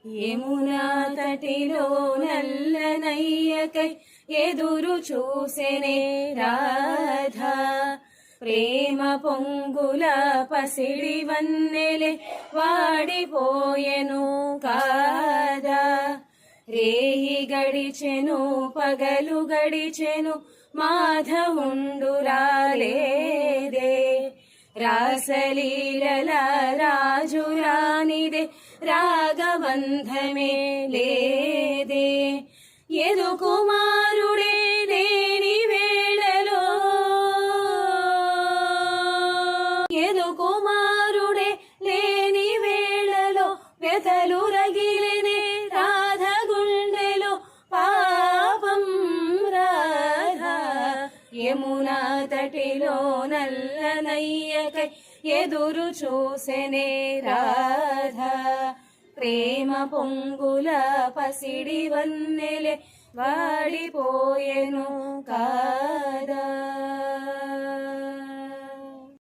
యమునా తటిలో నల్లనయ్యకై ఎదురు చూసెనే రాధా. ప్రేమ పొంగుల పసిడి వన్నెలే వాడిపోయెను కాదా. రేయి గడిచెను పగలు గడిచెను మాధవుండు రాలేదే. రాసలీలల రాజు రానిదే రాగబంధమే లేదే. యదు కుమారుడే లేని వేళలో, యదు కుమారుడే లేని వేళలో వ్యతలు రగిలినే రాధ గుండెలో పాపం రాధా. యమునా తటిలో నల్లనయ్యకై ఎదురు చూసెనే రాధా. ప్రేమ పొంగుల పసిడి వన్నెలే వాడిపోయెను కాదా.